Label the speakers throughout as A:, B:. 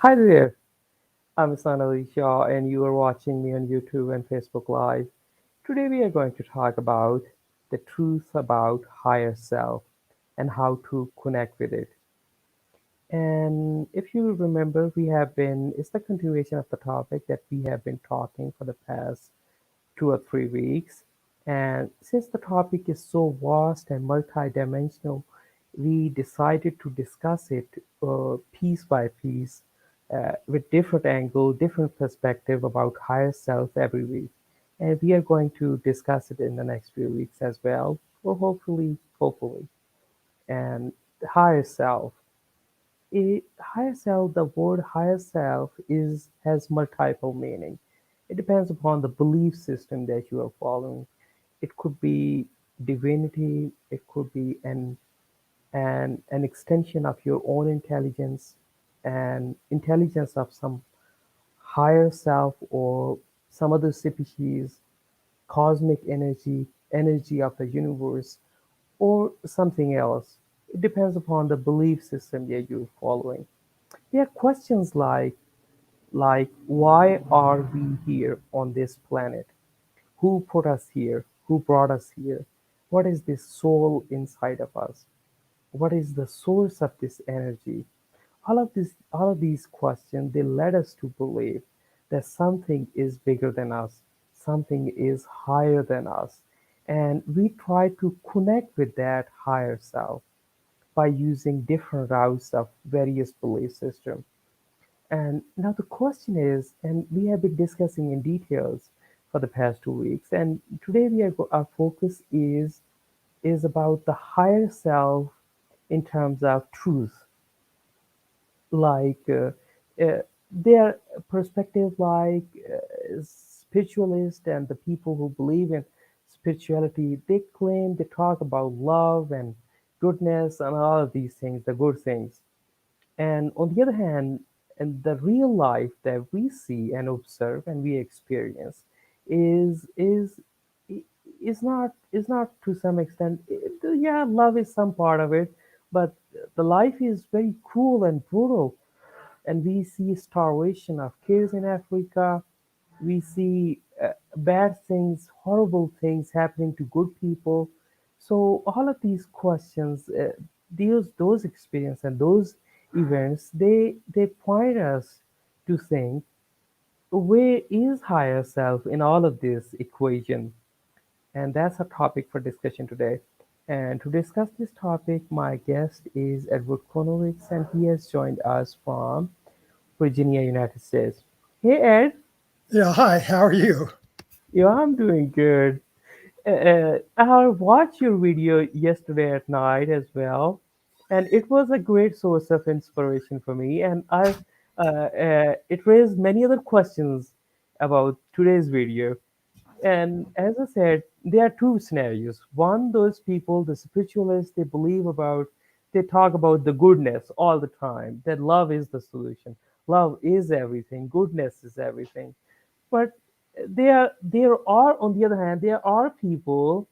A: Hi there, I'm Ahsan Ali Shaw, and you are watching me on YouTube and Facebook Live. Today, we are going to talk about the truth about higher self and how to connect with it. And if you remember, it's the continuation of the topic that we have been talking for the past 2 or 3 weeks. And since the topic is so vast and multidimensional, we decided to discuss it piece by piece with different angle, different perspective about higher self every week. And we are going to discuss it in the next few weeks as well, or hopefully. And the higher self. Higher self, the word higher self is has multiple meaning. It depends upon the belief system that you are following. It could be divinity, it could be an extension of your own intelligence and intelligence of some higher self or some other species, cosmic energy, energy of the universe, or something else. It depends upon the belief system that you're following. There are questions like why are we here on this planet? Who put us here? Who brought us here? What is this soul inside of us? What is the source of this energy? All of these questions, they led us to believe that something is bigger than us, something is higher than us, and we try to connect with that higher self by using different routes of various belief systems. And now the question is, and we have been discussing in details for the past 2 weeks, and today our focus is about the higher self in terms of truth, like their perspective, like spiritualists and the people who believe in spirituality, they claim they talk about love and goodness and all of these things, the good things. And on the other hand, and the real life that we see and observe and we experience is is is not to some extent. Yeah, love is some part of it, but the life is very cruel and brutal, and we see starvation of kids in Africa. We see bad things, horrible things happening to good people. So all of these questions, those experience and those events, they point us to think where is higher self in all of this equation, and that's a topic for discussion today. And to discuss this topic, my guest is Edward Konowicz, and he has joined us from Virginia, United States. Hey, Ed.
B: Yeah, hi, how are you?
A: Yeah, I'm doing good. I watched your video yesterday at night as well, and it was a great source of inspiration for me. And it raised many other questions about today's video. And as I said, there are two scenarios. One, those people, the spiritualists, they talk about the goodness all the time, that love is the solution. Love is everything. Goodness is everything. But there are, on the other hand, there are people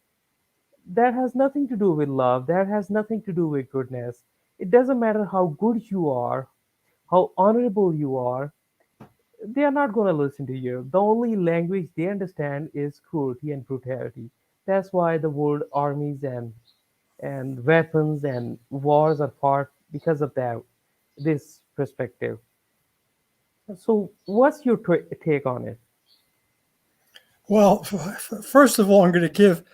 A: that has nothing to do with love, that has nothing to do with goodness. It doesn't matter how good you are, how honorable you are, they are not going to listen to you. The only language they understand is cruelty and brutality. That's why the world armies and weapons and wars are fought because of that this perspective. So, what's your take on it?
B: Well, first of all, I'm going to give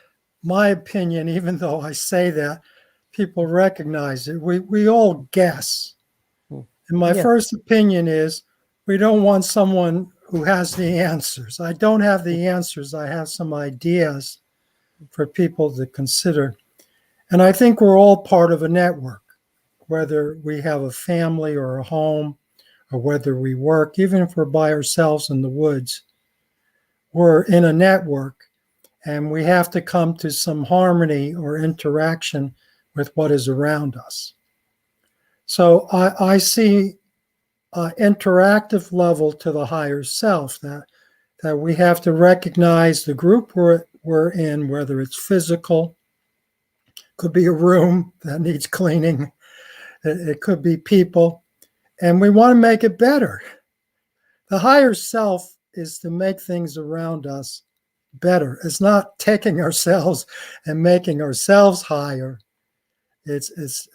B: my opinion, even though I say that people recognize it. We all guess.
A: Hmm.
B: And my
A: Yes.
B: first opinion is we don't want someone who has the answers. I don't have the answers. I have some ideas for people to consider. And I think we're all part of a network, whether we have a family or a home, or whether we work, even if we're by ourselves in the woods, we're in a network and we have to come to some harmony or interaction with what is around us. So I see an interactive level to the higher self that we have to recognize the group we're in, whether it's physical, could be a room that needs cleaning, it could be people. and we want to make it better. The higher self is to make things around us better. It's not taking ourselves and making ourselves higher. It's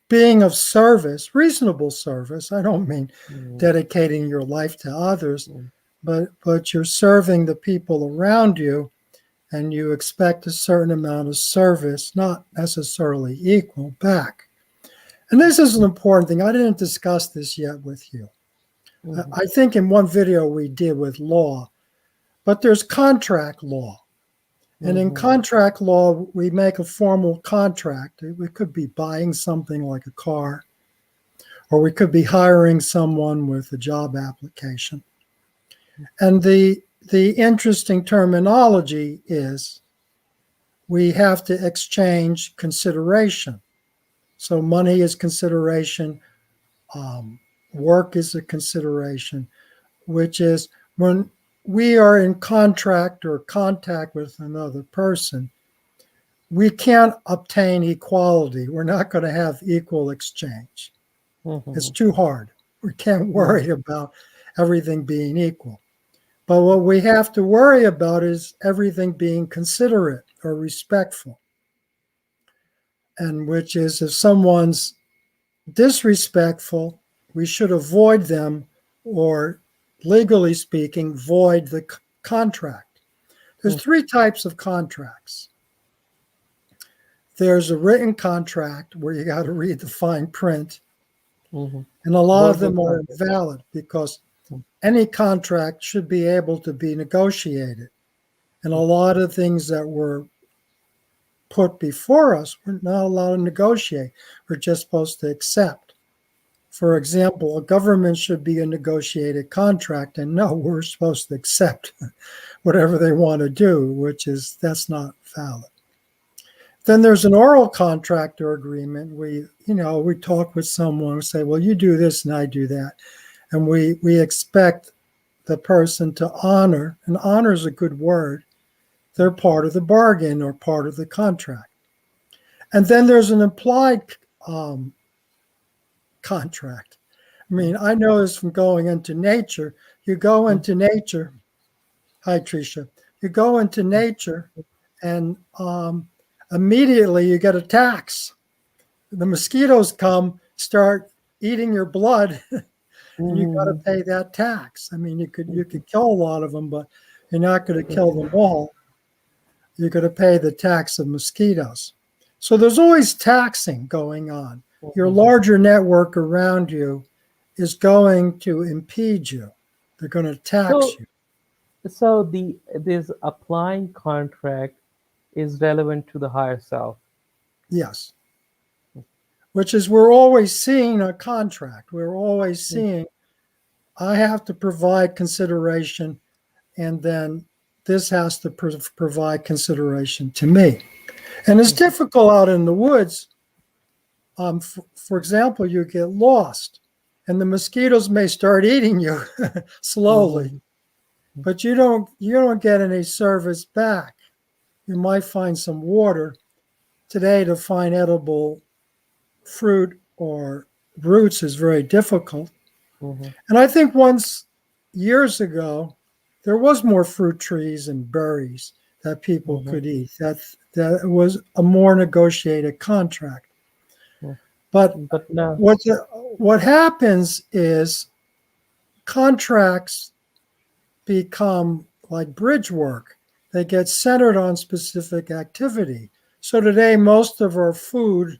B: being of service, reasonable service. I don't mean
A: Mm,
B: dedicating your life to others,
A: mm,
B: but you're serving the people around you, and you expect a certain amount of service, not necessarily equal, back. And this is an important thing. I didn't discuss this yet with you.
A: mhm,
B: I think in one video we did with law, but there's contract law. And in
A: mhm,
B: contract law, we make a formal contract. We could be buying something like a car, or we could be hiring someone with a job application. And the interesting terminology is we have to exchange consideration. So money is consideration, um, work is a consideration, which is when we are in contract or contact with another person, we can't obtain equality. We're not going to have equal exchange. It's
A: mhm,
B: too hard. We can't
A: mhm,
B: worry about everything being equal. But what we have to worry about is everything being considerate or respectful. And which is if someone's disrespectful, we should avoid them or, legally speaking, void the contract. There's
A: mhm,
B: three types of contracts. There's a written contract where you got to read the fine print,
A: mhm.
B: and a lot of
A: Verbal
B: them are
A: contact.
B: invalid because
A: Mm,
B: any contract should be able to be negotiated. And a
A: mm,
B: lot of things that were put before us, we're not allowed to negotiate. We're just supposed to accept. For example, a government should be a negotiated contract, and no, we're supposed to accept whatever they want to do, which is that's not valid. Then there's an oral contract or agreement. We talk with someone, we say, well, you do this and I do that. And we expect the person to honor, and honor is a good word, they're part of the bargain or part of the contract. And then there's an implied um, contract. I
A: mm,
B: mean, I know this from going into nature. You go
A: mm,
B: into nature. Hi, Tricia. You go into
A: mm,
B: nature, and immediately you get a tax. The mosquitoes come, start eating your blood, and you got to
A: mhm,
B: pay that tax. I mean, you
A: mhm,
B: could kill a lot of them, but you're not going to kill them
A: mhm,
B: all. You're going to pay the tax of mosquitoes. So there's always taxing going on. Your
A: mhm.
B: larger network around you is going to impede you. They're going to tax
A: So,
B: you.
A: so this applying contract is relevant to the higher self.
B: Yes. Which is we're always seeing a contract. We're always
A: Mm,
B: seeing I have to provide consideration, and then this has to provide consideration to me. And it's
A: mhm,
B: difficult out in the woods. For example, you get lost, and the mosquitoes may start eating you slowly,
A: mhm,
B: but you don't get any service back. You might find some water. Today, to find edible fruit or roots is very difficult.
A: mhm,
B: And I think once years ago, there was more fruit trees and berries that people
A: mhm,
B: could eat. That was a more negotiated contract.
A: mhm.
B: But
A: But now,
B: what what happens is contracts become like bridge work. They get centered on specific activity. So today, most of our food,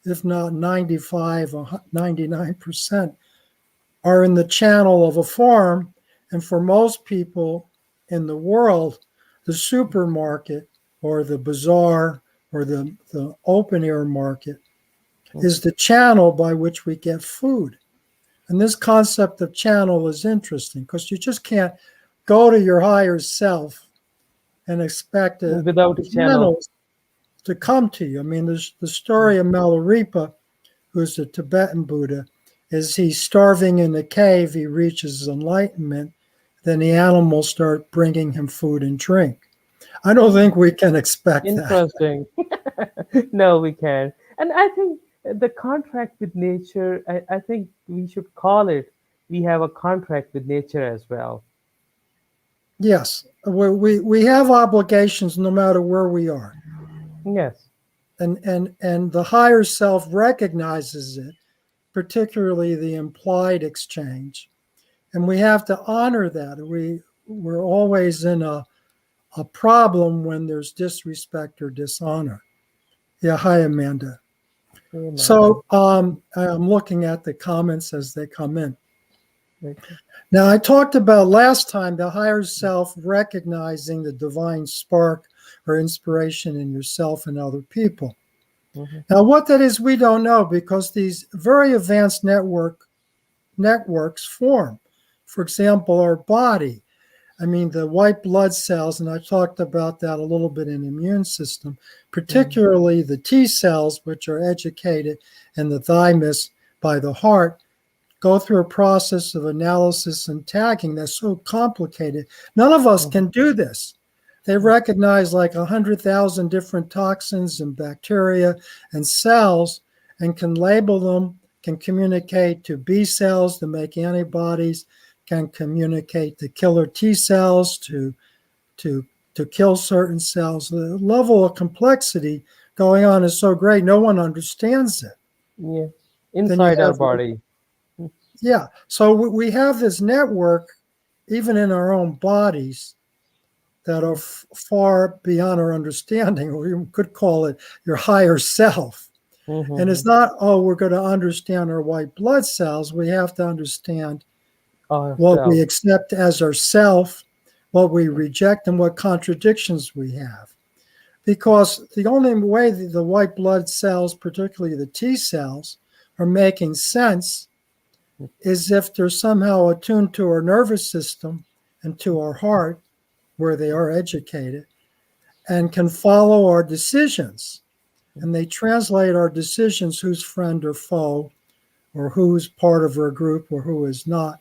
B: if not 95 or 99%, are in the channel of a farm. And for most people in the world, the supermarket or the bazaar or the open air market
A: mhm,
B: is the channel by which we get food. And this concept of channel is interesting because you just can't go to your higher self and expect a
A: without a channel.
B: channel to come to you. I mean, there's the story of Milarepa, who's a Tibetan Buddha, is he's starving in the cave, he reaches enlightenment, then the animals start bringing him food and drink. I don't think we can expect that.
A: Interesting. No, we can't. And I think The contract with nature, I think we should call it, we have a contract with nature as well.
B: Yes, we have obligations no matter where we are,
A: Yes.
B: and the higher self recognizes it, particularly the implied exchange, and we have to honor that. We're always in a problem when there's disrespect or dishonor. Yeah, hi Amanda.
A: Hey, Amanda.
B: So I'm looking at the comments as they come in.
A: Okay.
B: Now, I talked about last time the higher self recognizing the divine spark or inspiration in yourself and other people.
A: Mhm.
B: Now, what that is, we don't know because these very advanced networks form. For example, our body. I mean, the white blood cells, and I talked about that a little bit in the immune system,
A: Mhm.
B: particularly the T cells, which are educated in the thymus by the heart, go through a process of analysis and tagging that's so complicated. None of us
A: Mhm.
B: can do this. They recognize like 100,000 different toxins and bacteria and cells and can label them, can communicate to B cells to make antibodies, can communicate to killer T cells to to kill certain cells. The level of complexity going on is so great, no one understands it.
A: Yeah.
B: Then you
A: Inside our
B: have
A: body.
B: Yeah. So we have this network, even in our own bodies, that are far beyond our understanding. Or you could call it your higher self. And it's
A: Mhm.
B: not, oh, we're going to understand our white blood cells. We have to understand what we
A: Ourselves.
B: accept as ourself, what we reject, and what contradictions we have. Because the only way the white blood cells, particularly the T cells, are making sense is if they're somehow attuned to our nervous system and to our heart, where they are educated, and can follow our decisions. And they translate our decisions, who's friend or foe, or who's part of our group or who is not.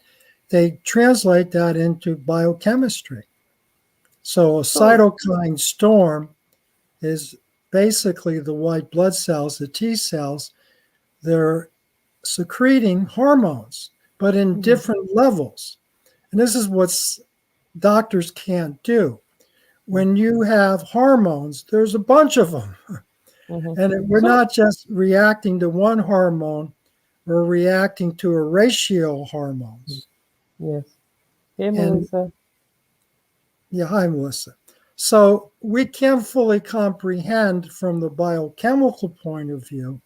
B: They translate that into biochemistry. So a
A: So,
B: cytokine storm is basically the white blood cells, the T cells, they're secreting hormones, but in
A: mhm.
B: different levels. And this is what doctors can't do. When you have hormones, there's a bunch of them.
A: Mhm.
B: And we're
A: So,
B: not just reacting to one hormone, we're reacting to a ratio of hormones.
A: yes. Hey,
B: And
A: Melissa.
B: yeah, hi, Melissa. So we can't fully comprehend from the biochemical point of view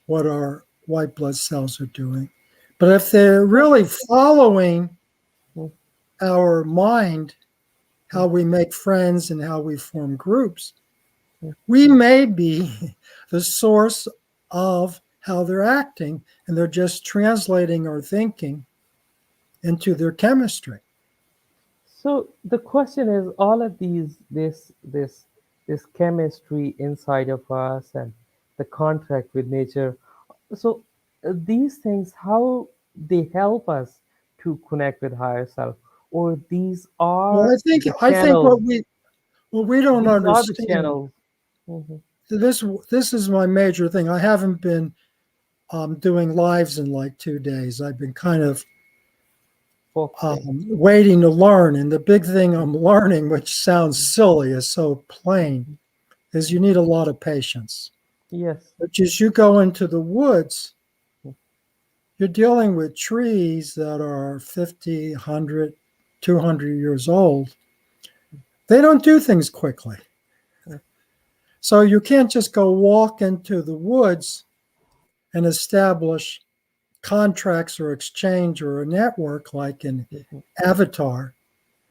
B: what our white blood cells are doing. But if they're
A: So,
B: really following
A: mm,
B: our mind,
A: mm,
B: how we make friends and how we form groups,
A: mm.
B: we may be the source of how they're acting, and they're just translating our thinking into their chemistry.
A: So the question is, all of this chemistry inside of us and the contract with nature. So these things, how they help us to connect with higher self, or these
B: Well,
A: are the
B: I think
A: channels.
B: what we don't
A: These are the
B: understand,
A: channels. Hmm.
B: this is my major thing. I haven't been doing lives in like 2 days. I've been kind of
A: Focusing.
B: waiting to learn, and the big thing I'm learning, which sounds silly, is so plain, is you need a lot of patience.
A: Yes.
B: Which is you go into the woods, you're dealing with trees that are 50, 100, 200 years old. They don't do things quickly. So you can't just go walk into the woods and establish contracts or exchange or a network like in
A: Hmm.
B: Avatar.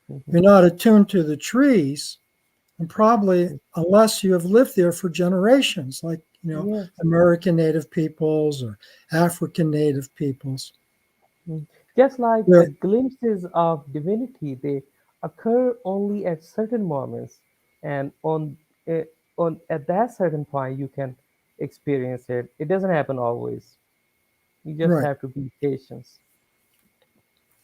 A: Hmm.
B: You're not attuned to the trees, and probably unless you have lived there for generations, like
A: Yes.
B: American Native peoples or African Native peoples.
A: Mm. Just like the
B: Where
A: glimpses of divinity, they occur only at certain moments, and uh, on at that certain point, you can experience it. It doesn't happen always. You just
B: right,
A: have to be patient.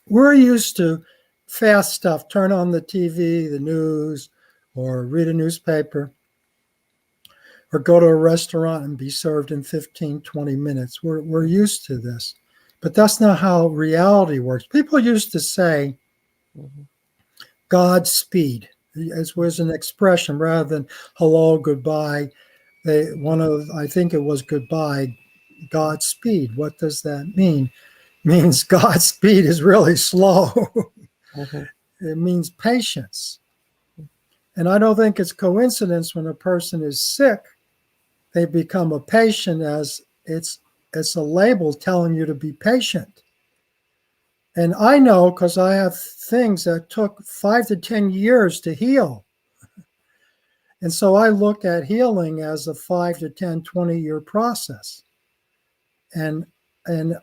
B: we're used to fast stuff. Turn on the TV, the news, or read a newspaper. or go to a restaurant and be served in 15, 20 minutes. We're used to this. But that's not how reality works. People used to say
A: Mm-hmm.
B: Godspeed, as was an expression rather than hello, goodbye. I think it was goodbye, Godspeed. What does that mean? It means Godspeed is really slow.
A: Mm-hmm.
B: It means patience. And I don't think it's coincidence when a person is sick, they become a patient as it's a label telling you to be patient. And I know because I have things that took 5 to 10 years to heal. And so I look at healing as a 5 to 10, 20-year process. And and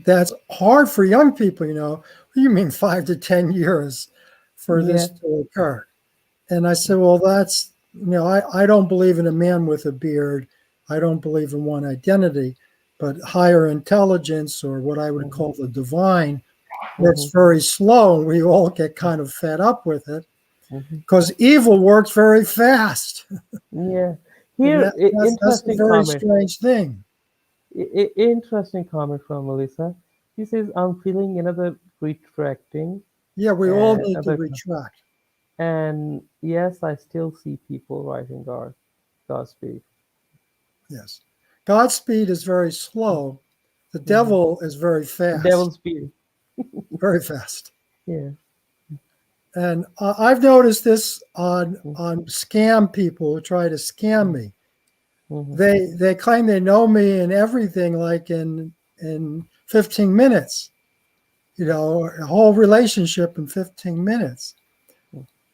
B: that's hard for young people, What do you mean 5 to 10 years for this
A: Yeah.
B: to occur? And I said, well, I don't believe in a man with a beard. I don't believe in one identity, but higher intelligence, or what I would
A: Mm-hmm.
B: call the divine, works
A: Mm-hmm.
B: very slow, and we all get kind of fed up with it
A: Mm-hmm.
B: because evil works very fast.
A: Yeah.
B: And
A: Here,
B: that's a
A: interesting
B: very
A: comment.
B: strange thing.
A: Interesting comment from Melissa. He says, "I'm feeling another retracting,
B: Yeah, we all
A: and
B: need to
A: other,
B: retract.
A: and yes, I still see people writing Godspeed."
B: Yes. Godspeed is very slow. The
A: Mm-hmm.
B: devil is very fast,
A: Devil's speed.
B: very fast.
A: Yeah.
B: And I've noticed this on scam people who try to scam me.
A: Mm-hmm.
B: They claim they know me and everything, like in 15 minutes. A whole relationship in 15 minutes.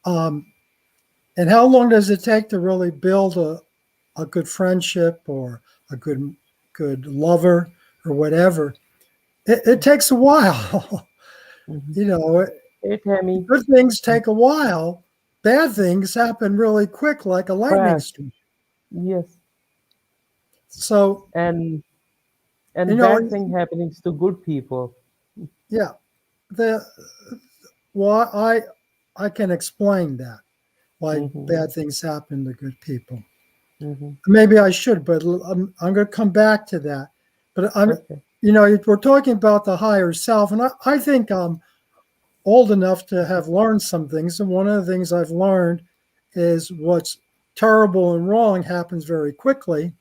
B: Um, and how long does it take to really build a good friendship or a good lover or whatever? It takes a while.
A: Mm-hmm.
B: you know,
A: Hey, Tammy.
B: Good things take a while. Bad things happen really quick, like a lightning
A: Fast.
B: streak.
A: Yes.
B: So,
A: And
B: you know,
A: bad thing happenings to good people.
B: yeah, the well, I can explain that why
A: Mm-hmm.
B: bad things happen to good people.
A: Mm-hmm.
B: Maybe I should, but I'm going to come back to that. But
A: Okay.
B: we're talking about the higher self, and I think I'm old enough to have learned some things. And one of the things I've learned is what's terrible and wrong happens very quickly,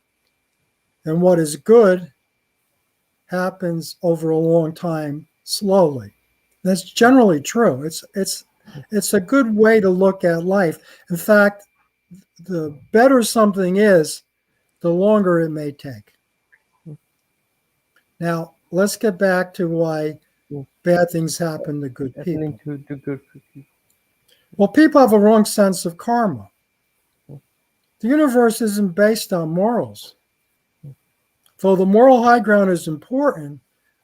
B: and what is good happens over a long time slowly. That's generally true. It's a good way to look at life. In fact, the better something is, the longer it may take. Now, let's get back to why
A: Mm.
B: bad things happen to good
A: Happening
B: people.
A: to good people.
B: Well, people have a wrong sense of karma. The universe isn't based on morals. Though the moral high ground is important,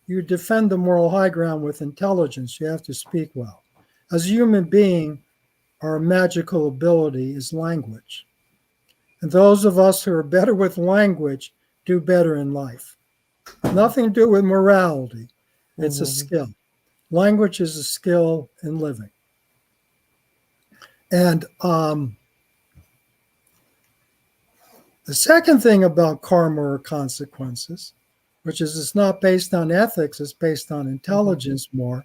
B: you defend the moral high ground with intelligence. You have to speak well. As a human being, our magical ability is language. And those of us who are better with language do better in life. Nothing to do with morality, it's a
A: Mm-hmm.
B: skill. Language is a skill in living. And the second thing about karma or consequences, which is it's not based on ethics, it's based on
A: Mm-hmm.
B: intelligence more.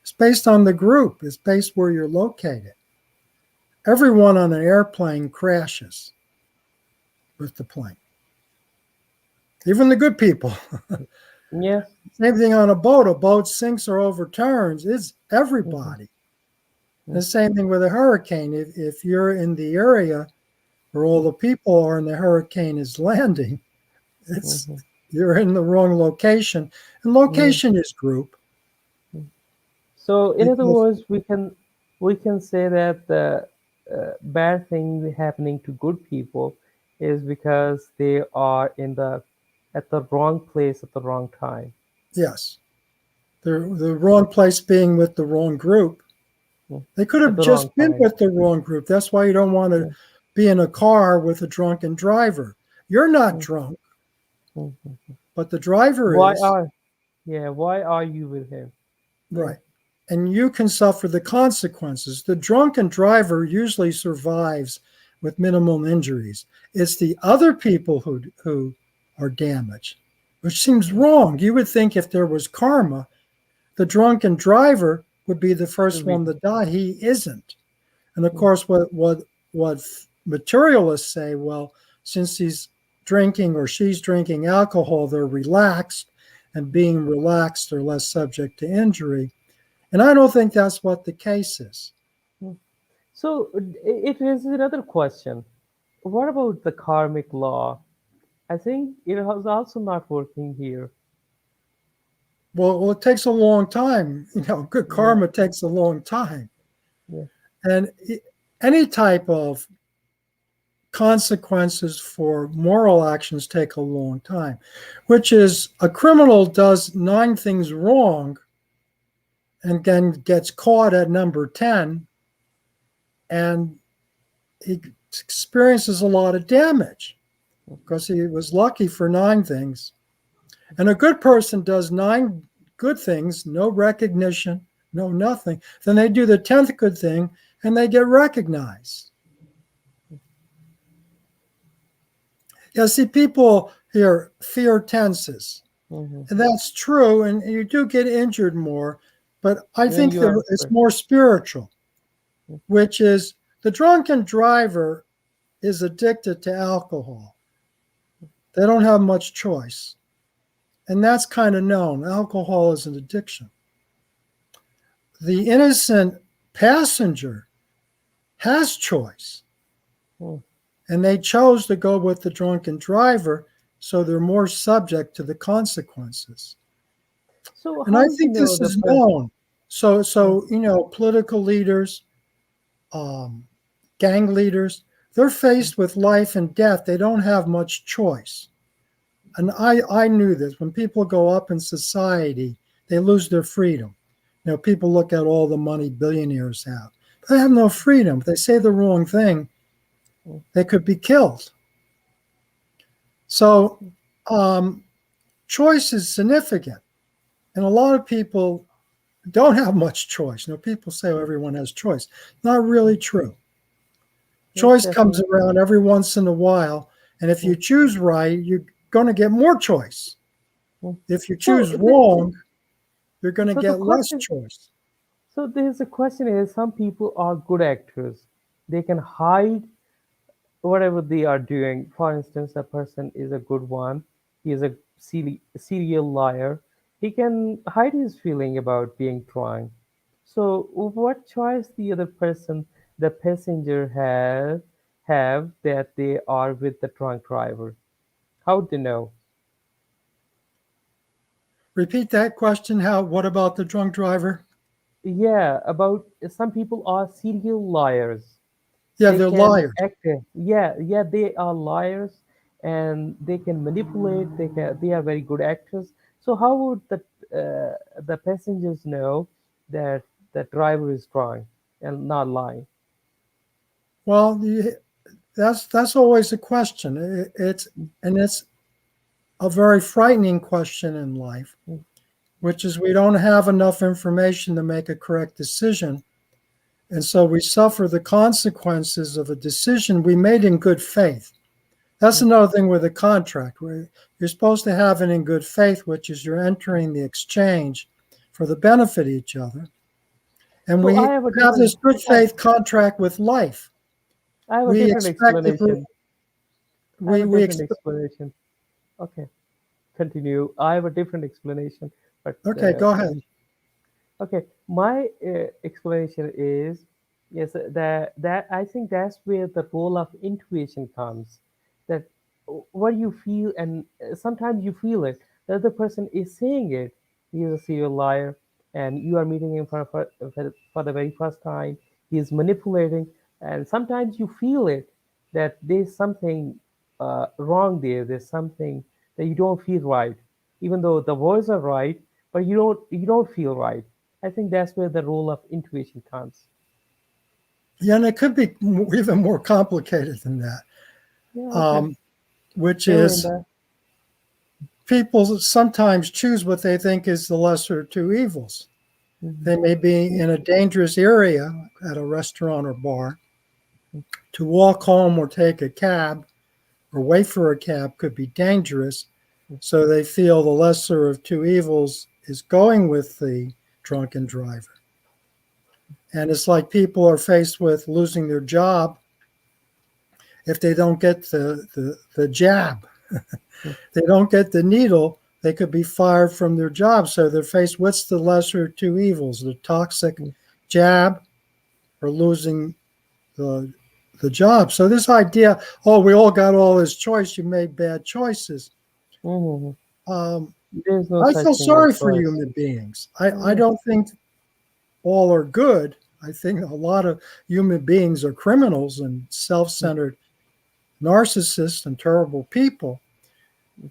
B: It's based on the group, it's based where you're located. Everyone on an airplane crashes with the plane, even the good people.
A: Yes.
B: Same thing on a boat. A boat sinks or overturns. It's
A: Mm-hmm.
B: everybody. The same thing with a hurricane. If you're in the area where all the people are and the hurricane is landing, it's
A: Mm-hmm.
B: you're in the wrong location. And
A: Yeah.
B: location is group.
A: So, in other
B: Because,
A: words, we can say that the bad thing happening to good people is because they are in the at the wrong place at the wrong time.
B: yes, the wrong place being with the wrong group.
A: Mm.
B: They could
A: At
B: have
A: the wrong
B: just been
A: time.
B: with the wrong group. That's why you don't want to
A: Yeah.
B: be in a car with a drunken driver. You're not
A: Mm,
B: drunk,
A: mm, mm.
B: but the driver
A: Why
B: is.
A: are why are you with him? Yeah.
B: Right. And you can suffer the consequences. The drunken driver usually survives with minimum injuries. It's the other people who are damaged, which seems wrong. You would think if there was karma, the drunken driver would be the first one to die. He isn't. And of course, what materialists say, well, since he's drinking or she's drinking alcohol, they're relaxed, and being relaxed, they're less subject to injury. And I don't think that's what the case is.
A: So it raises another question. What about the karmic law? I think it was also not working here.
B: Well, it takes a long time. Good
A: Yeah,
B: karma takes a long time.
A: yeah,
B: And any type of consequences for moral actions take a long time, which is a criminal does 9 things wrong and then gets caught at number 10, and he experiences a lot of damage because he was lucky for 9 things. And a good person does 9 good things, no recognition, no nothing. Then they do the 10th good thing and they get recognized. Yeah, see, people here fear tenses.
A: hmm
B: And that's true. And you do get injured more. But I
A: when
B: think
A: you
B: that
A: are
B: it's
A: afraid.
B: more spiritual, which is the drunken driver is addicted to alcohol. They don't have much choice. And that's kind of known. Alcohol is an addiction. The innocent passenger has choice.
A: Mm.
B: And they chose to go with the drunken driver, so they're more subject to the consequences.
A: So
B: And I
A: how do you
B: think
A: know
B: this
A: the
B: is
A: person?
B: known. So political leaders, um, gang leaders, they're faced with life and death. They don't have much choice. And I knew this. When people go up in society, they lose their freedom. People look at all the money billionaires have. They have no freedom. If they say the wrong thing, they could be killed. So choice is significant. And a lot of people don't have much choice. People say, oh, everyone has choice. Not really true.
A: Yes,
B: Choice comes
A: definitely.
B: around every once in a while. And if you
A: Mm,
B: choose right, you're going to get more choice.
A: mm.
B: If you
A: So
B: choose wrong, you're going to
A: so the
B: get less
A: question
B: choice.
A: so there's a question is some people are good actors. They can hide whatever they are doing. For instance, a person is a good one. He is a serial liar. He can hide his feeling about being drunk. So, what choice the other person, the passenger, have that they are with the drunk driver? How do they know?
B: Repeat that question. What about the drunk driver?
A: Yeah, about some people are serial liars.
B: Yeah,
A: They
B: they're
A: can
B: liars.
A: act. Yeah, they are liars, and they can manipulate. They are very good actors. So how would the passengers know that the driver is drunk and not lying?
B: Well, that's always a question. It's a very frightening question in life, which is we don't have enough information to make a correct decision. And so we suffer the consequences of a decision we made in good faith. That's another thing with a contract, where you're supposed to have it in good faith, which is you're entering the exchange for the benefit of each other. And
A: So
B: we have this good faith contract with life.
A: I have a
B: We
A: different
B: expect if
A: explanation. I have a
B: we
A: different
B: expect.
A: explanation. Okay, continue. I have a different explanation, but
B: Okay, go ahead.
A: okay, my explanation is yes, that I think that's where the role of intuition comes. That what you feel, and sometimes you feel it. The other person is saying it. He is a serial liar, and you are meeting him for the very first time. He is manipulating, and sometimes you feel it that there's something wrong there. There's something that you don't feel right, even though the words are right, but you don't feel right. I think that's where the role of intuition comes.
B: Yeah, and it could be even more complicated than that,
A: Yeah, okay.
B: um, which
A: Fill in
B: is
A: there.
B: people sometimes choose what they think is the lesser of two evils.
A: Mhm.
B: They may be in a dangerous area at a restaurant or bar, To walk home or take a cab or wait for a cab could be dangerous. So they feel the lesser of two evils is going with the drunken driver. And it's like people are faced with losing their job if they don't get the jab. They don't get the needle, they could be fired from their job. So they're faced, what's the lesser of two evils? The toxic jab or losing the the job. So this idea, oh, we all got all this choice, you made bad choices.
A: Mm-hmm.
B: Um,
A: There's no
B: I
A: such
B: feel
A: thing as
B: sorry for
A: choice.
B: human beings. I
A: Yeah.
B: don't think all are good. I think a lot of human beings are criminals and self-centered narcissists and terrible people.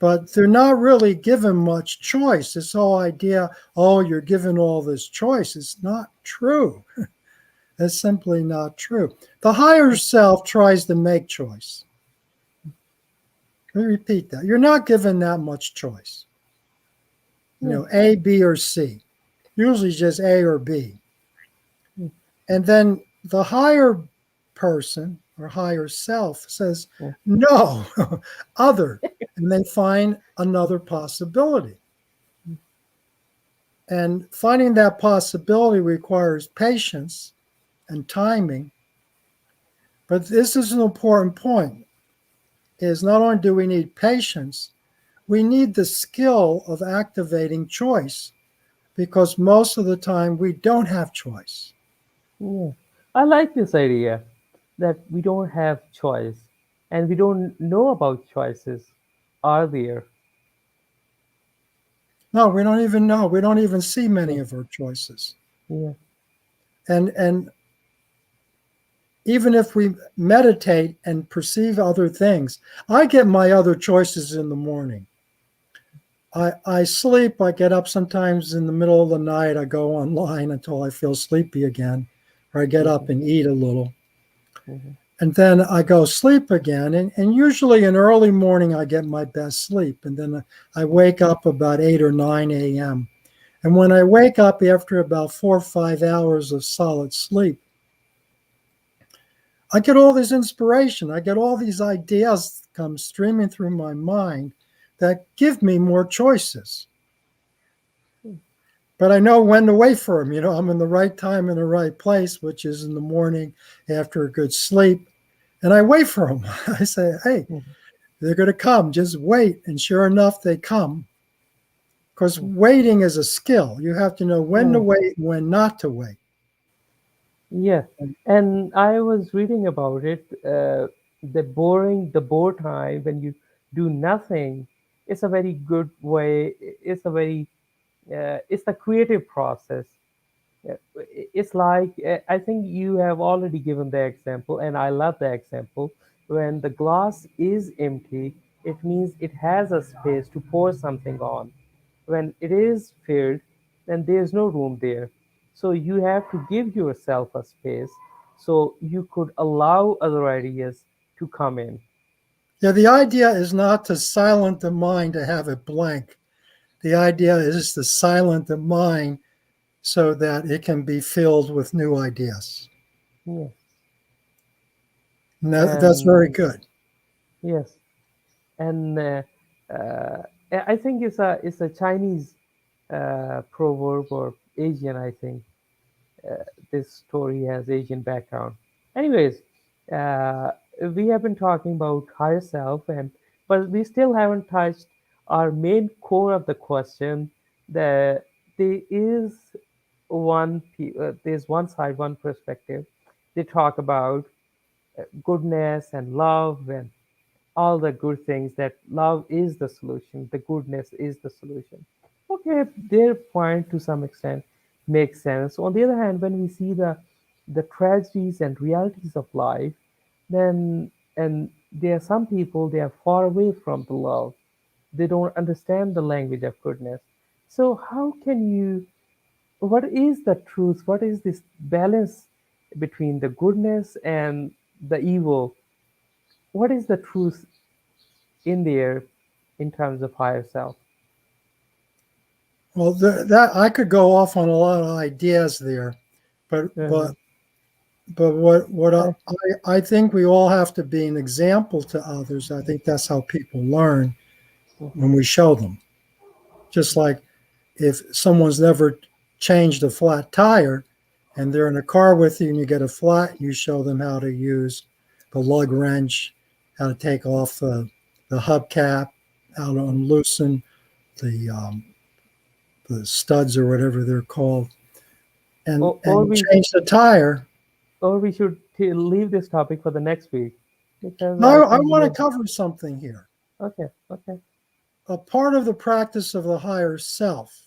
B: But they're not really given much choice. This whole idea, oh, you're given all this choice, is not true. It's simply not true. The higher self tries to make choice. Let me repeat that. You're not given that much choice. You
A: Yeah.
B: know, A, B, or C. Usually just A or B.
A: Mm,
B: And then the higher person or higher self says,
A: mm,
B: no, other. And they find another possibility. And finding that possibility requires patience and timing. But this is an important point, is not only do we need patience, we need the skill of activating choice because most of the time we don't have choice.
A: yeah. I like this idea that we don't have choice and we don't know about choices. Are there?
B: No, we don't even know. We don't even see
A: Yeah.
B: many of our choices.
A: Yeah.
B: And even if we meditate and perceive other things, I get my other choices in the morning. I sleep, I get up sometimes in the middle of the night, I go online until I feel sleepy again, or I get up
A: Mhm,
B: and eat a little.
A: mhm,
B: And then I go sleep again. And usually in early morning, I get my best sleep. And then I wake up about 8 or 9 a.m. And when I wake up after about 4 or 5 hours of solid sleep, I get all this inspiration. I get all these ideas come streaming through my mind that give me more choices.
A: mm,
B: But I know when to wait for them. You know, I'm in the right time in the right place, which is in the morning after a good sleep. And I wait for them. I say, hey,
A: mhm,
B: they're going to come. Just wait. And sure enough, they come. Because
A: mm.
B: waiting is a skill. You have to know when to
A: Yeah.
B: wait, when not to wait.
A: Yeah. And I was reading about it. The bore time when you do nothing, it's a very good way. It's the creative process. Yeah, it's like I think you have already given the example, and I love the example. When the glass is empty, it means it has a space to pour something on. When it is filled, then there's no room there. So you have to give yourself a space so you could allow other ideas to come in.
B: Yeah, the idea is not to silence the mind to have it blank. The idea is to silence the mind so that it can be filled with new ideas.
A: Yes,
B: And that's
A: and
B: very good.
A: yes, and uh, I think it's a Chinese proverb or Asian. I think this story has Asian background. Anyways, uh, we have been talking about higher self, and but we still haven't touched our main core of the question. That there is there's one side, one perspective. They talk about goodness and love and all the good things, that love is the solution, the goodness is the solution. Okay, their point to some extent makes sense. On the other hand, when we see the tragedies and realities of life, then and there are some people, they are far away from the love. They don't understand the language of goodness. So how can you, what is the truth? What is this balance between the goodness and the evil? What is the truth in there in terms of higher self?
B: Well, that I could go off on a lot of ideas there, but
A: Uh-huh.
B: but what
A: Uh,
B: I think we all have to be an example to others. I think that's how people learn
A: mhm.
B: when we show them. Just like if someone's never changed a flat tire and they're in a car with you and you get a flat, you show them how to use the lug wrench, how to take off the hubcap, how to unloosen the the studs or whatever they're called,
A: Or
B: and
A: we
B: change the tire.
A: should leave this topic for the next week because I
B: Now, I
A: think we
B: want to
A: have.
B: cover something here.
A: Okay, okay.
B: A part of the practice of the higher self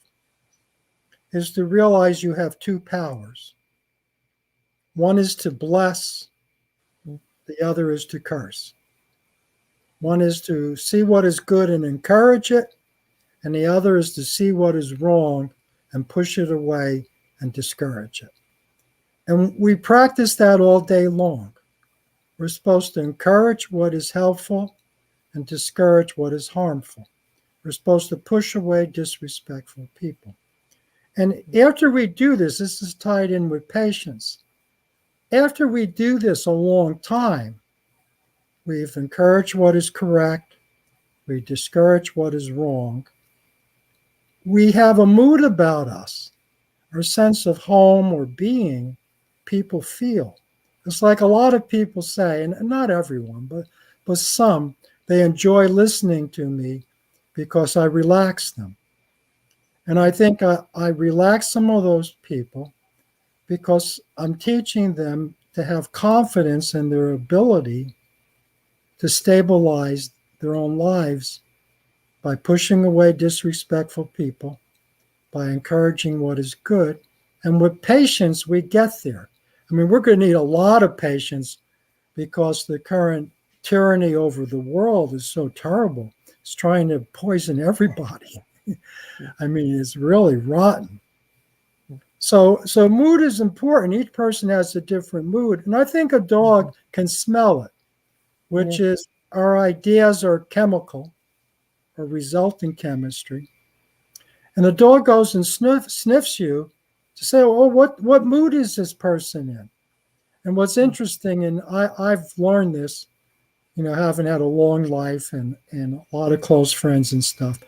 B: is to realize you have two powers. One is to bless,
A: Mm,
B: the other is to curse. One is to see what is good and encourage it, and the other is to see what is wrong and push it away and discourage it. And we practice that all day long. We're supposed to encourage what is helpful and discourage what is harmful. We're supposed to push away disrespectful people. And after we do this, this is tied in with patience. After we do this a long time, we've encouraged what is correct, we discourage what is wrong. We have a mood about us, our sense of home or being people feel. It's like a lot of people say, and not everyone, but some, they enjoy listening to me because I relax them. And I think I relax some of those people because I'm teaching them to have confidence in their ability to stabilize their own lives by pushing away disrespectful people, by encouraging what is good. And with patience, we get there. I mean, we're going to need a lot of patience because the current tyranny over the world is so terrible. It's trying to poison everybody. I mean, it's really rotten. So mood is important. Each person has a different mood. And I think a dog
A: Mhm.
B: can smell it,
A: Yeah.
B: which is our ideas are chemical or result in chemistry. And the dog goes and sniffs you to say, oh, what mood is this person in? And what's
A: Mm,
B: interesting, and I've learned this, having had a long life and a lot of close friends and stuff,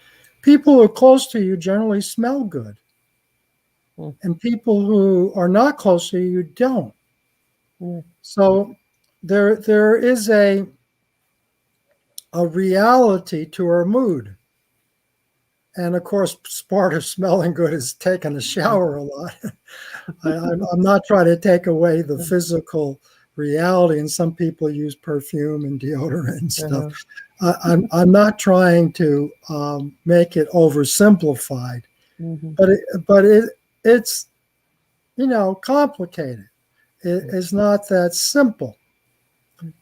B: people who are close to you generally smell good.
A: mm,
B: And people who are not close to you don't.
A: yeah.
B: So there is a reality to our mood. And of course, part of smelling good is taking a
A: Mm,
B: shower a lot. I'm not trying to take away the
A: mm,
B: physical reality, and some people use perfume and deodorant and stuff.
A: uh-huh.
B: I'm not trying to make it oversimplified,
A: Mhm,
B: but it's complicated.
A: mm,
B: It's not that simple,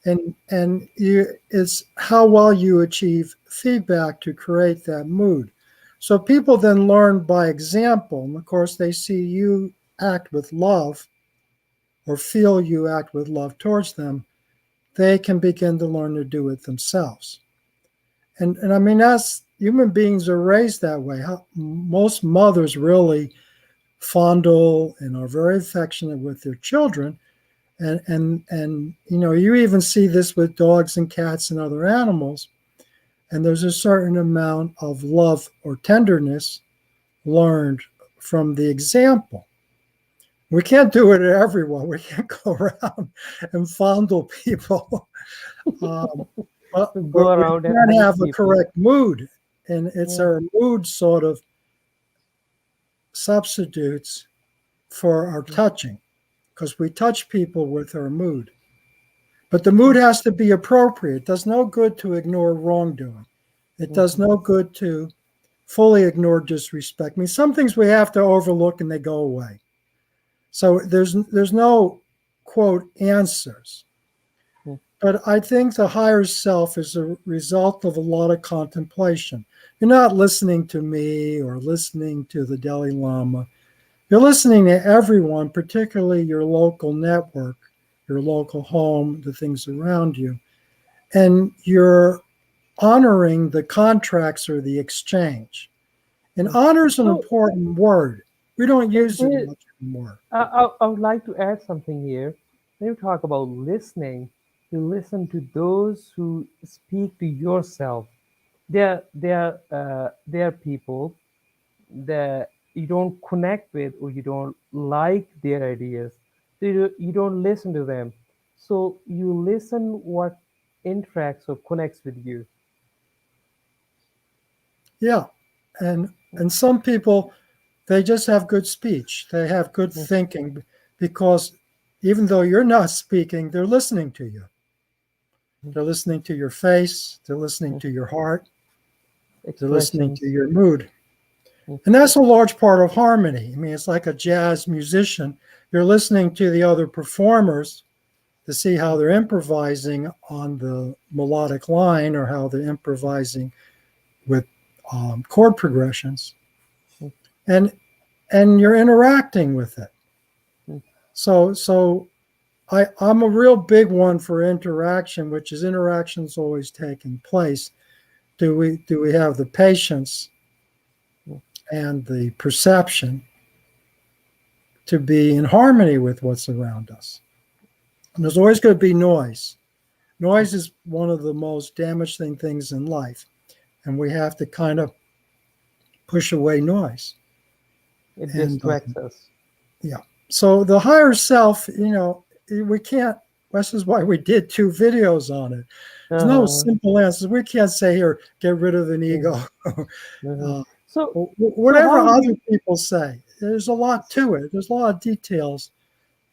B: and it's how well you achieve feedback to create that mood. So people then learn by example, and of course they see you act with love or feel you act with love towards them, they can begin to learn to do it themselves. And I mean, that's human beings are raised that way. Most mothers really fondle and are very affectionate with their children. And you even see this with dogs and cats and other animals. And there's a certain amount of love or tenderness learned from the example. We can't do it to everyone. We can't go around and fondle people. Um, but
A: Go
B: we
A: around and
B: can
A: hug
B: have a
A: people.
B: correct mood. And it's
A: Yeah.
B: our mood sort of substitutes for our
A: Mm,
B: touching because we touch people with our mood. But the mood has to be appropriate. It does no good to ignore wrongdoing. It does
A: mhm,
B: no good to fully ignore disrespect. I mean, some things we have to overlook and they go away. So there's no quote answers.
A: mm,
B: But I think the higher self is a result of a lot of contemplation. You're not listening to me or listening to the Dalai Lama. You're listening to everyone, particularly your local network, your local home, the things around you. And you're honoring the contracts or the exchange. And
A: mm.
B: honor is an
A: So
B: important word. We don't use it
A: there,
B: much anymore.
A: I would like to add something here. when you talk about listening, you listen to those who speak to yourself. They're people that you don't connect with or you don't like their ideas. So you don't listen to them. So you listen what interacts or connects with you.
B: Yeah. And some people, they just have good speech. They have good
A: Mm,
B: thinking because even though you're not speaking, they're listening to you.
A: mm,
B: They're listening to your face, they're listening
A: mm.
B: to your heart, they're listening to
A: Expressions.
B: your mood.
A: Mm,
B: And that's a large part of harmony. I mean, it's like a jazz musician. You're listening to the other performers to see how
A: mm,
B: they're improvising on the melodic line or how they're improvising with chord progressions,
A: mm,
B: and you're interacting with it.
A: mm,
B: So I'm a real big one for interaction, which is interactions always taking place. Do we have the patience
A: mm,
B: and the perception to be in harmony with what's around us? And there's always going to be noise.
A: mm.
B: Noise is one of the most damaging things in life, and we have to kind of push away noise.
A: It
B: And
A: distracts us.
B: yeah, so the higher self, we can't. This is why we did two videos on it. There's no
A: Uh-huh.
B: simple answers. We can't say here, get rid of an
A: Mhm,
B: ego.
A: mhm.
B: uh,
A: So, so
B: whatever
A: how do
B: other
A: you?
B: people say, there's a lot to it. There's a lot of details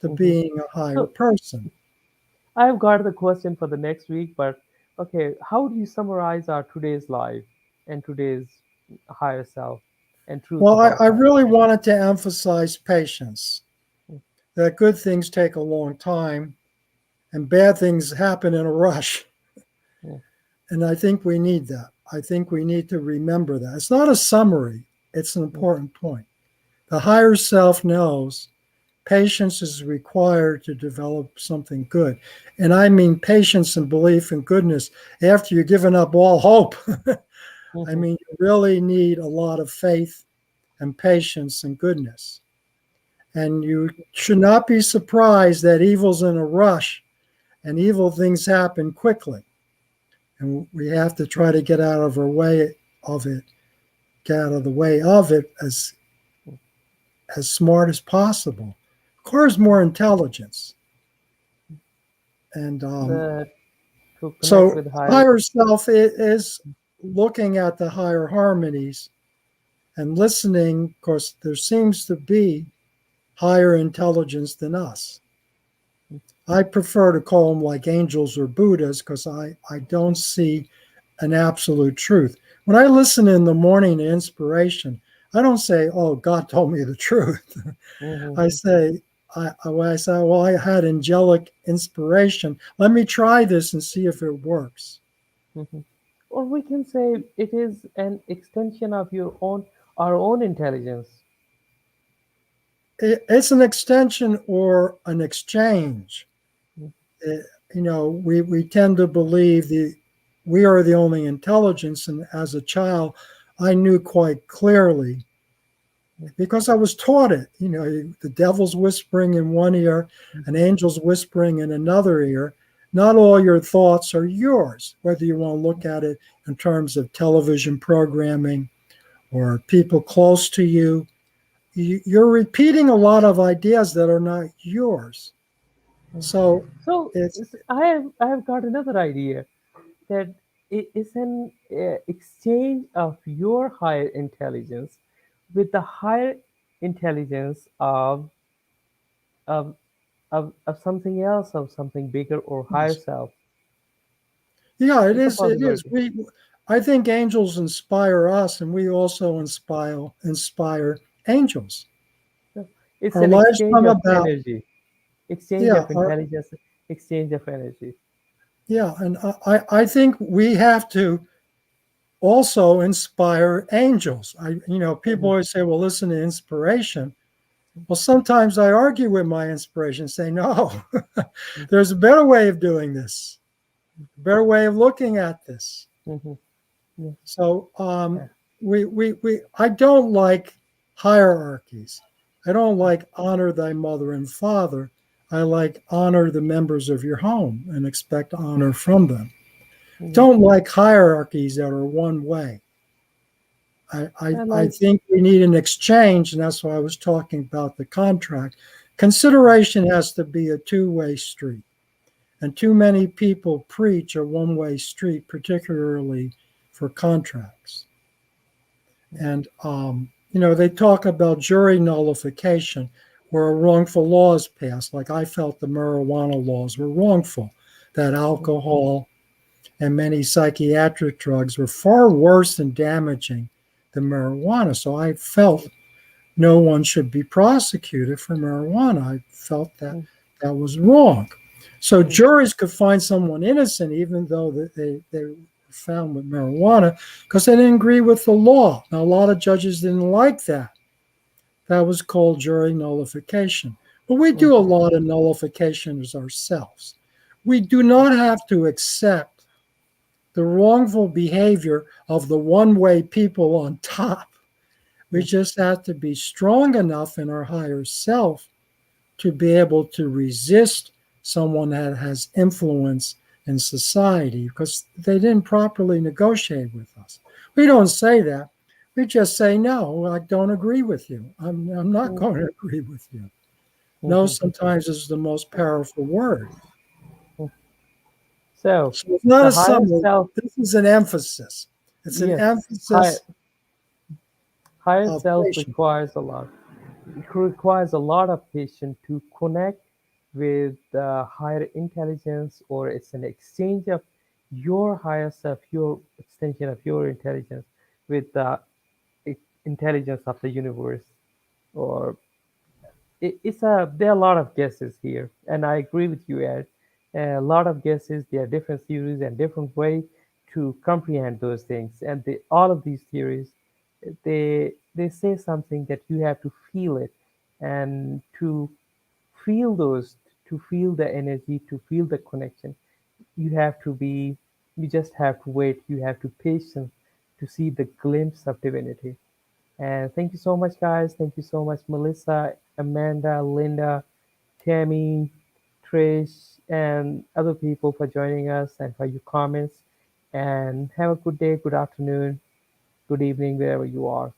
B: to
A: Mhm.
B: being a higher
A: So
B: person.
A: I've got the question for the next week, but okay, how do you summarize our today's life and today's higher self and truth
B: Well,
A: about
B: I
A: higher
B: really
A: self?
B: wanted to emphasize patience,
A: Mm,
B: that good things take a long time and bad things happen in a rush.
A: mm,
B: And I think we need that. I think we need to remember that. It's not a summary, it's an
A: mm,
B: important point. The higher self knows patience is required to develop something good. And I mean patience and belief in goodness after you've given up all hope. I
A: mhm,
B: mean, you really need a lot of faith and patience and goodness. And you should not be surprised that evil's in a rush and evil things happen quickly. And we have to try to get out of our way of it, get out of the way of it as smart as possible. Requires more intelligence. And
A: that to connect
B: so
A: with higher.
B: higher self is looking at the higher harmonies and listening, because there seems to be higher intelligence than us. I prefer to call them like angels or Buddhas because I don't see an absolute truth. When I listen in the morning to inspiration, I don't say, "Oh, God told me the truth." I
A: Mhm,
B: say, when I say, "Well, I had angelic inspiration. Let me try this and see if it works."
A: mhm. Or we can say it is an extension of your own, our own intelligence.
B: It's an extension or an exchange.
A: Mm,
B: We tend to believe we are the only intelligence, and as a child, I knew quite clearly
A: mm,
B: because I was taught it. The devil's whispering in one ear,
A: mm,
B: an angel's whispering in another ear. Not all your thoughts are yours, whether you want to look at it in terms of television programming or people close to you. You're repeating a lot of ideas that are not yours.
A: mm.
B: So
A: So
B: it's
A: I have got another idea that it is an exchange of your higher intelligence with the higher intelligence of, of something else, of something bigger or higher
B: yes.
A: self.
B: Yeah, it
A: It's a
B: is. It is.
A: possibility.
B: I think angels inspire us, and we also inspire angels.
A: So it's
B: Our
A: an
B: lives
A: exchange
B: come
A: of
B: about.
A: energy, exchange
B: Yeah,
A: of intelligence, exchange of energy.
B: yeah, and I think we have to also inspire angels. People
A: Mhm,
B: always say, "Well, listen to inspiration." Well, sometimes I argue with my inspiration, say, "No, there's a better way of doing this, a better way of looking at this."
A: mhm, mhm,
B: So
A: yeah,
B: I don't like hierarchies. I don't like honor thy mother and father. I like honor the members of your home and expect honor from them.
A: Mhm.
B: Don't like hierarchies that are one way.
A: I
B: I
A: like.
B: think we need an exchange, and that's why I was talking about the contract. Consideration has to be a two-way street, and too many people preach a one-way street, particularly for contracts. And they talk about jury nullification, where a wrongful law is passed. Like I felt the marijuana laws were wrongful, that alcohol and many psychiatric drugs were far worse and damaging than marijuana. So I felt no one should be prosecuted for marijuana. I felt that
A: Mhm.
B: that was wrong. So
A: Mhm.
B: juries could find someone innocent even though they were found with marijuana because they didn't agree with the law. Now, a lot of judges didn't like that. That was called jury nullification. But we do a
A: Mhm.
B: lot of nullifications ourselves. We do not have to accept the wrongful behavior of the one way people on top. We
A: Mhm.
B: just have to be strong enough in our higher self to be able to resist someone that has influence in society because they didn't properly negotiate with us. We don't say that. We just say, no, I don't agree with you. I'm not
A: Mhm.
B: going to agree with you. No,
A: Mhm.
B: sometimes is the most powerful word.
A: Mhm. So
B: So it's not
A: the
B: a
A: higher
B: summary.
A: self,
B: This is an emphasis. It's an
A: yes, high,
B: emphasis
A: higher
B: of
A: self
B: patience.
A: requires a lot. It requires a lot of patience to connect with higher intelligence, or it's an exchange of your higher self, your extension of your intelligence with the intelligence of the universe. Or it's a there are a lot of guesses here, and I agree with you, Ed. A lot of guesses. There are different theories and different way to comprehend those things, and all of these theories, they say something that you have to feel it, and to feel those, to feel the energy, to feel the connection, you have to be, you just have to wait, you have to patience to see the glimpse of divinity. And thank you so much, guys. Thank you so much, Melissa, Amanda, Linda, Tammy, Trish, and other people for joining us and for your comments. And have a good day, good afternoon, good evening, wherever you are.